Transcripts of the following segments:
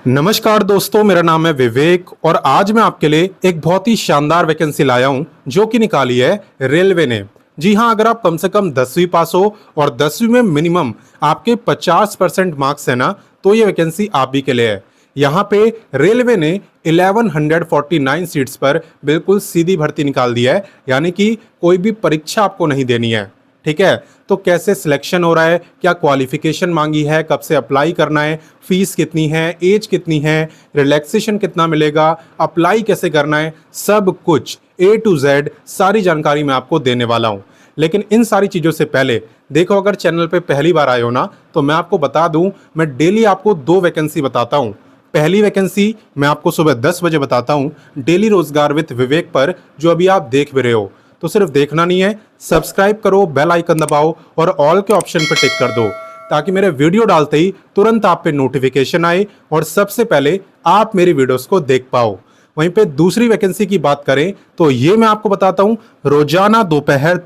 नमस्कार दोस्तों, मेरा नाम है विवेक और आज मैं आपके लिए एक बहुत ही शानदार वैकेंसी लाया हूं जो कि निकाली है रेलवे ने। जी हां, अगर आप कम से कम 10वीं पास हो और 10वीं में मिनिमम आपके 50% मार्क्स है ना, तो ये वैकेंसी आप ही के लिए है। यहाँ पे रेलवे ने 1149 सीट्स पर बिल्कुल सीधी भर्ती निकाल दी है, यानी कि कोई भी परीक्षा आपको नहीं देनी है। ठीक है, तो कैसे सिलेक्शन हो रहा है, क्या क्वालिफिकेशन मांगी है, कब से अप्लाई करना है, फीस कितनी है, एज कितनी है, रिलैक्सेशन कितना मिलेगा, अप्लाई कैसे करना है, सब कुछ A to Z सारी जानकारी मैं आपको देने वाला हूं। लेकिन इन सारी चीज़ों से पहले देखो, अगर चैनल पे पहली बार आए हो ना, तो मैं आपको बता दूं, मैं डेली आपको 2 वैकेंसी बताता हूं। पहली वैकेंसी मैं आपको सुबह 10 बजे बताता हूं, डेली रोजगार विद विवेक पर, जो अभी आप देख भी रहे हो। तो सिर्फ देखना नहीं है, सब्सक्राइब करो, बेल आइकन दबाओ और ऑल के ऑप्शन पर टिक कर दो, ताकि मेरे वीडियो डालते ही तुरंत आप पे नोटिफिकेशन आए और सबसे पहले आप मेरी वीडियोस को देख पाओ। वहीं पे दूसरी वैकेंसी की बात करें तो ये मैं आपको बताता हूं, रोजाना दोपहर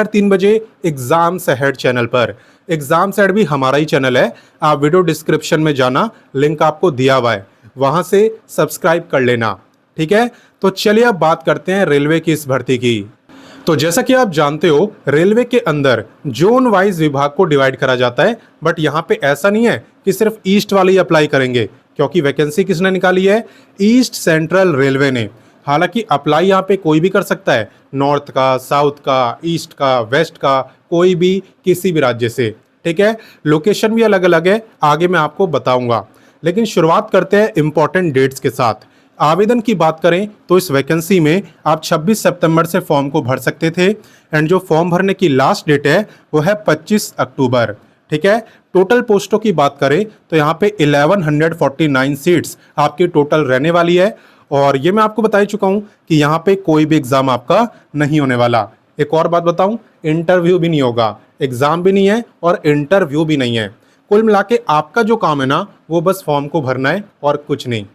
3 बजे एग्जाम्स अहेड चैनल पर। एग्जाम्स अहेड भी हमारा ही चैनल है, आप वीडियो डिस्क्रिप्शन में जाना, लिंक आपको दिया हुआ है, वहां से सब्सक्राइब कर लेना। ठीक है, तो चलिए अब बात करते हैं रेलवे की इस भर्ती की। तो जैसा कि आप जानते हो, रेलवे के अंदर जोन वाइज विभाग को डिवाइड करा जाता है, बट यहाँ पे ऐसा नहीं है कि सिर्फ ईस्ट वाले ही अप्लाई करेंगे, क्योंकि वैकेंसी किसने निकाली है? ईस्ट सेंट्रल रेलवे ने। हालांकि अप्लाई यहाँ पे कोई भी कर सकता है, नॉर्थ का, साउथ का, ईस्ट का, वेस्ट का, कोई भी किसी भी राज्य से। ठीक है, लोकेशन भी अलग अलग है, आगे मैं आपको बताऊंगा। लेकिन शुरुआत करते हैं इंपॉर्टेंट डेट्स के साथ। आवेदन की बात करें तो इस वैकेंसी में आप 26 सितंबर से फॉर्म को भर सकते थे, एंड जो फॉर्म भरने की लास्ट डेट है वो है 25 अक्टूबर। ठीक है, टोटल पोस्टों की बात करें तो यहाँ पे 1149 सीट्स आपकी टोटल रहने वाली है, और ये मैं आपको बता ही चुका हूँ कि यहाँ पे कोई भी एग्जाम आपका नहीं होने वाला। एक और बात बताऊँ, इंटरव्यू भी नहीं होगा, एग्जाम भी नहीं है और इंटरव्यू भी नहीं है। कुल मिला के आपका जो काम है ना, वो बस फॉर्म को भरना है और कुछ नहीं।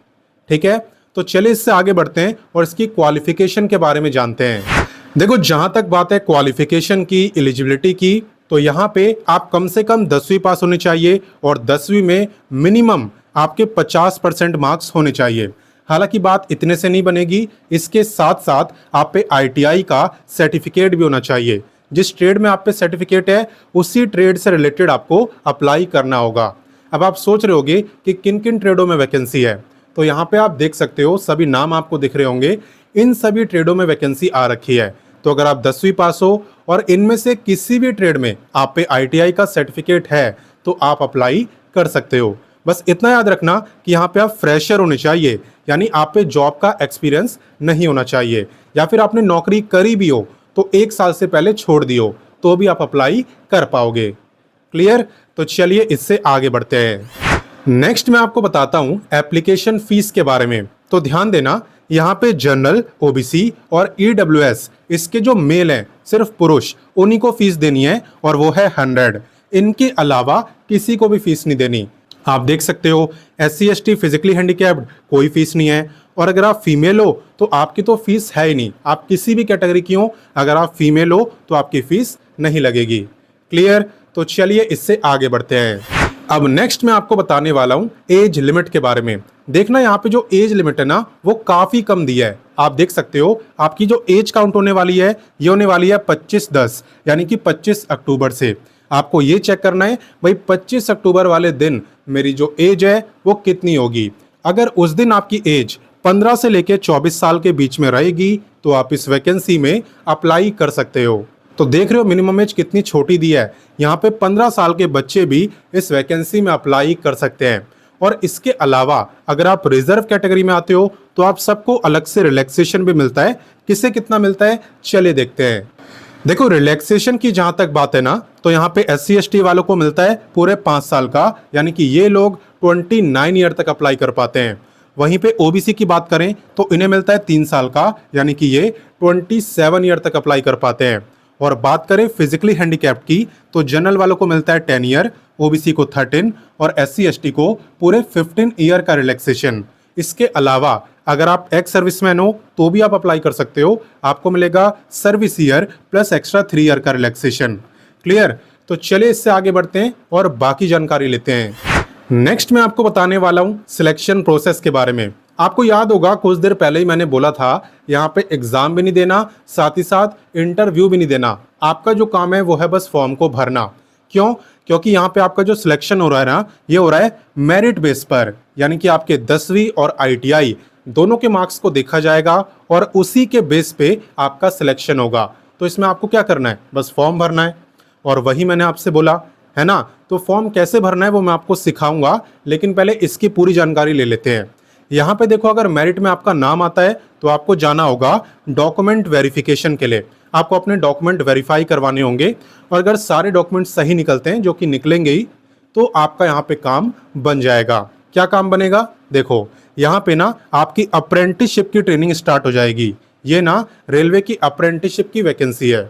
ठीक है, तो चलिए इससे आगे बढ़ते हैं और इसकी क्वालिफिकेशन के बारे में जानते हैं। देखो, जहां तक बात है क्वालिफिकेशन की, एलिजिबिलिटी की, तो यहाँ पे आप कम से कम 10वीं पास होने चाहिए और 10वीं में मिनिमम आपके 50% मार्क्स होने चाहिए। हालांकि बात इतने से नहीं बनेगी, इसके साथ साथ आप पे ITI का सर्टिफिकेट भी होना चाहिए। जिस ट्रेड में आप पे सर्टिफिकेट है, उसी ट्रेड से रिलेटेड आपको अप्लाई करना होगा। अब आप सोच रहे होंगे कि किन किन ट्रेडों में वैकेंसी है, तो यहाँ पे आप देख सकते हो, सभी नाम आपको दिख रहे होंगे, इन सभी ट्रेडों में वैकेंसी आ रखी है। तो अगर आप 10वीं पास हो और इनमें से किसी भी ट्रेड में आप पे ITI का सर्टिफिकेट है, तो आप अप्लाई कर सकते हो। बस इतना याद रखना कि यहाँ पे आप फ्रेशर होने चाहिए, यानी आप पे जॉब का एक्सपीरियंस नहीं होना चाहिए, या फिर आपने नौकरी करी भी हो तो 1 साल से पहले छोड़ दी हो, तो भी आप अप्लाई कर पाओगे। क्लियर? तो चलिए इससे आगे बढ़ते हैं। नेक्स्ट मैं आपको बताता हूं एप्लीकेशन फीस के बारे में। तो ध्यान देना, यहाँ पे जनरल, OBC और EWS, इसके जो मेल हैं, सिर्फ पुरुष, उन्हीं को फीस देनी है, और वो है 100। इनके अलावा किसी को भी फीस नहीं देनी। आप देख सकते हो, SC ST फिजिकली हैंडीकैप्ड कोई फीस नहीं है, और अगर आप फीमेल हो तो आपकी तो फीस है ही नहीं। आप किसी भी कैटेगरी की हो, अगर आप फीमेल हो तो आपकी फीस नहीं लगेगी। क्लियर? तो चलिए इससे आगे बढ़ते हैं। अब नेक्स्ट मैं आपको बताने वाला हूं एज लिमिट के बारे में। देखना, यहाँ पे जो एज लिमिट है ना, वो काफी कम दिया है। आप देख सकते हो, आपकी जो एज काउंट होने वाली है, ये होने वाली है 25/10, यानी कि 25 अक्टूबर से। आपको ये चेक करना है भाई 25 अक्टूबर वाले दिन मेरी जो एज है वो कितनी होगी। अगर उस दिन आपकी एज 15 से लेकर 24 साल के बीच में रहेगी, तो आप इस वैकेंसी में अप्लाई कर सकते हो। तो देख रहे हो मिनिमम एज कितनी छोटी दी है। यहाँ पे 15 साल के बच्चे भी इस वैकेंसी में अप्लाई कर सकते हैं। और इसके अलावा अगर आप रिजर्व कैटेगरी में आते हो तो आप सबको अलग से रिलैक्सेशन भी मिलता है। किसे कितना मिलता है, चलिए देखते हैं। देखो, रिलैक्सेशन की जहां तक बात है ना, तो यहाँ पे SC ST वालों को मिलता है पूरे 5 साल का, यानी कि ये लोग 29 ईयर तक अप्लाई कर पाते हैं। वहीं पे OBC की बात करें तो इन्हें मिलता है 3 साल का, यानी कि ये 27 ईयर तक अप्लाई कर पाते हैं। और बात करें फिजिकली हैंडीकैप्ड की, तो जनरल वालों को मिलता है 10 ईयर, OBC को 13 और SC ST को पूरे 15 ईयर का रिलैक्सेशन। इसके अलावा अगर आप एक्स सर्विसमैन हो तो भी आप अप्लाई कर सकते हो, आपको मिलेगा service year plus extra 3 year का रिलैक्सेशन। क्लियर? तो चलिए इससे आगे बढ़ते हैं और बाकी जानकारी लेते हैं। नेक्स्ट मैं आपको बताने वाला हूँ सिलेक्शन प्रोसेस के बारे में। आपको याद होगा कुछ देर पहले ही मैंने बोला था यहाँ पे एग्जाम भी नहीं देना, साथ ही साथ इंटरव्यू भी नहीं देना। आपका जो काम है वो है बस फॉर्म को भरना। क्यों? क्योंकि यहाँ पे आपका जो सिलेक्शन हो रहा है ना, ये हो रहा है मेरिट बेस पर, यानी कि आपके 10वीं और ITI दोनों के मार्क्स को देखा जाएगा और उसी के बेस पे आपका सिलेक्शन होगा। तो इसमें आपको क्या करना है, बस फॉर्म भरना है। और वही मैंने आपसे बोला है ना। तो फॉर्म कैसे भरना है वो मैं आपको सिखाऊंगा, लेकिन पहले इसकी पूरी जानकारी ले लेते हैं। यहाँ पे देखो, अगर मेरिट में आपका नाम आता है तो आपको जाना होगा डॉक्यूमेंट वेरिफिकेशन के लिए। आपको अपने डॉक्यूमेंट वेरीफाई करवाने होंगे और अगर सारे डॉक्यूमेंट सही निकलते हैं, जो कि निकलेंगे ही, तो आपका यहाँ पे काम बन जाएगा। क्या काम बनेगा? देखो यहाँ पे ना आपकी अप्रेंटिसशिप की ट्रेनिंग स्टार्ट हो जाएगी। ये ना रेलवे की अप्रेंटिसशिप की वैकेंसी है।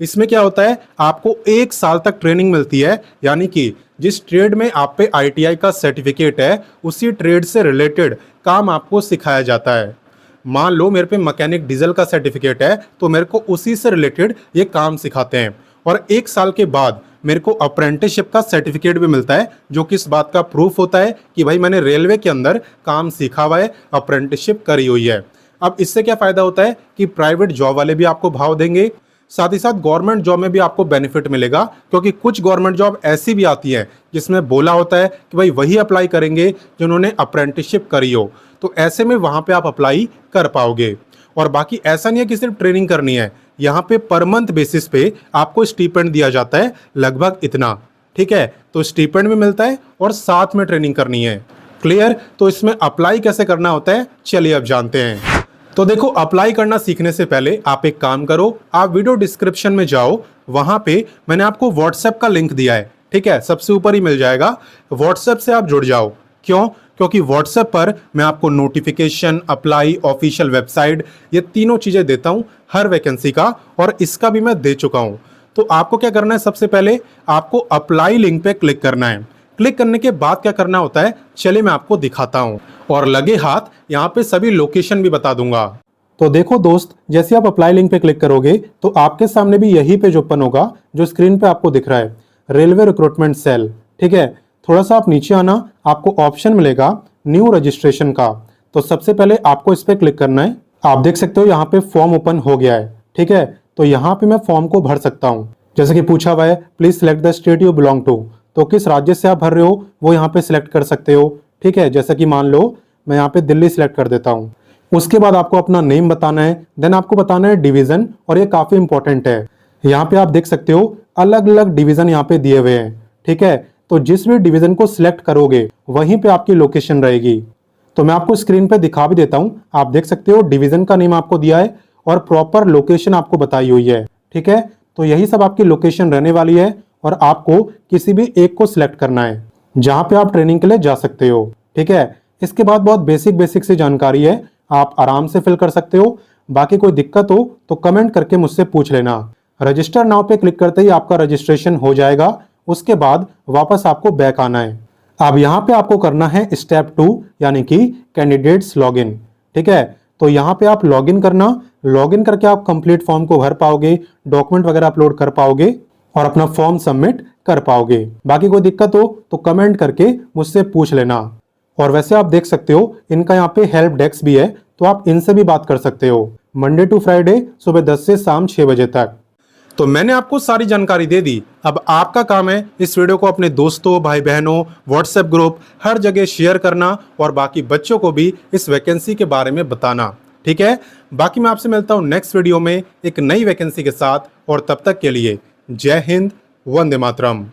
इसमें क्या होता है, आपको 1 साल तक ट्रेनिंग मिलती है, यानी कि जिस ट्रेड में आप पे ITI का सर्टिफिकेट है उसी ट्रेड से रिलेटेड काम आपको सिखाया जाता है। मान लो मेरे पे मैकेनिक डीजल का सर्टिफिकेट है तो मेरे को उसी से रिलेटेड ये काम सिखाते हैं। और 1 साल के बाद मेरे को अप्रेंटिसशिप का सर्टिफिकेट भी मिलता है, जो कि इस बात का प्रूफ होता है कि भाई मैंने रेलवे के अंदर काम सीखा हुआ है, अप्रेंटिसशिप करी हुई है। अब इससे क्या फ़ायदा होता है कि प्राइवेट जॉब वाले भी आपको भाव देंगे, साथ ही साथ गवर्नमेंट जॉब में भी आपको बेनिफिट मिलेगा। क्योंकि कुछ गवर्नमेंट जॉब ऐसी भी आती है जिसमें बोला होता है कि भाई वही अप्लाई करेंगे जिन्होंने अप्रेंटिसशिप करी हो, तो ऐसे में वहाँ पे आप अप्लाई कर पाओगे। और बाकी ऐसा नहीं है कि सिर्फ ट्रेनिंग करनी है, यहाँ पे पर मंथ बेसिस पे आपको स्टीपेंड दिया जाता है, लगभग इतना। ठीक है, तो स्टीपेंड भी मिलता है और साथ में ट्रेनिंग करनी है। क्लियर? तो इसमें अप्लाई कैसे करना होता है, चलिए अब जानते हैं। तो देखो, अप्लाई करना सीखने से पहले आप एक काम करो, आप वीडियो डिस्क्रिप्शन में जाओ, वहां पे मैंने आपको व्हाट्सएप का लिंक दिया है। ठीक है, सबसे ऊपर ही मिल जाएगा। व्हाट्सएप से आप जुड़ जाओ। क्यों? क्योंकि व्हाट्सएप पर मैं आपको नोटिफिकेशन, अप्लाई, ऑफिशियल वेबसाइट, ये तीनों चीजें देता हूं हर वैकेंसी का, और इसका भी मैं दे चुका हूं। तो आपको क्या करना है, सबसे पहले आपको अप्लाई लिंक पे क्लिक करना है। क्लिक करने के बाद क्या करना होता है, चलिए मैं आपको दिखाता हूं। और लगे हाथ यहाँ पे सभी लोकेशन भी बता दूंगा। तो देखो दोस्त, जैसे आप अप्लाई लिंक पे क्लिक करोगे तो आपके सामने भी यही पेज ओपन होगा जो स्क्रीन पे आपको दिख रहा है, रेलवे रिक्रूटमेंट सेल। ठीक है, थोड़ा सा आप नीचे आना, आपको ऑप्शन मिलेगा न्यू रजिस्ट्रेशन का। तो सबसे पहले आपको इस पर क्लिक करना है। आप देख सकते हो यहाँ पे फॉर्म ओपन हो गया है। ठीक है, तो यहाँ पे मैं फॉर्म को भर सकता हूँ। जैसे कि पूछा हुआ है, please select the state you belong to. तो किस राज्य से आप भर रहे हो वो यहाँ पे सिलेक्ट कर सकते हो। ठीक है, जैसा कि मान लो मैं यहाँ पे दिल्ली सिलेक्ट कर देता हूँ। उसके बाद आपको अपना नेम बताना है, देन आपको बताना है डिवीजन, और ये काफी इंपॉर्टेंट है। यहाँ पे आप देख सकते हो अलग अलग डिवीजन यहाँ पे दिए हुए हैं। ठीक है, तो जिस भी डिवीजन को सिलेक्ट करोगे वहीं पे आपकी लोकेशन रहेगी। तो मैं आपको स्क्रीन पे दिखा भी देता हूँ। आप देख सकते हो डिवीजन का नेम आपको दिया है और प्रॉपर लोकेशन आपको बताई हुई है। ठीक है, तो यही सब आपकी लोकेशन रहने वाली है और आपको किसी भी एक को सिलेक्ट करना है जहां पे आप ट्रेनिंग के लिए जा सकते हो। ठीक है, इसके बाद बहुत बेसिक सी जानकारी है, आप आराम से फिल कर सकते हो। बाकी कोई दिक्कत हो तो कमेंट करके मुझसे पूछ लेना। रजिस्टर नाउ पे क्लिक करते ही आपका रजिस्ट्रेशन हो जाएगा। उसके बाद वापस आपको बैक आना है। अब यहाँ पे आपको करना है स्टेप 2, यानी कि कैंडिडेट्स लॉगिन। ठीक है, तो यहाँ पे आप लॉगिन करना, लॉगिन करके आप कंप्लीट फॉर्म को भर पाओगे, डॉक्यूमेंट वगैरह अपलोड कर पाओगे और अपना फॉर्म सबमिट कर पाओगे। बाकी कोई दिक्कत हो तो कमेंट करके मुझसे पूछ लेना। और वैसे आप देख सकते हो इनका यहाँ पे हेल्प डेस्क भी है, तो आप इनसे भी बात कर सकते हो, मंडे टू फ्राइडे सुबह 10 से शाम 6 बजे तक। तो मैंने आपको सारी जानकारी दे दी। अब आपका काम है इस वीडियो को अपने दोस्तों, भाई बहनों, व्हाट्सएप ग्रुप, हर जगह शेयर करना और बाकी बच्चों को भी इस वैकेंसी के बारे में बताना। ठीक है, बाकी मैं आपसे मिलता हूँ नेक्स्ट वीडियो में एक नई वैकेंसी के साथ, और तब तक के लिए जय हिंद, वंदे मातरम।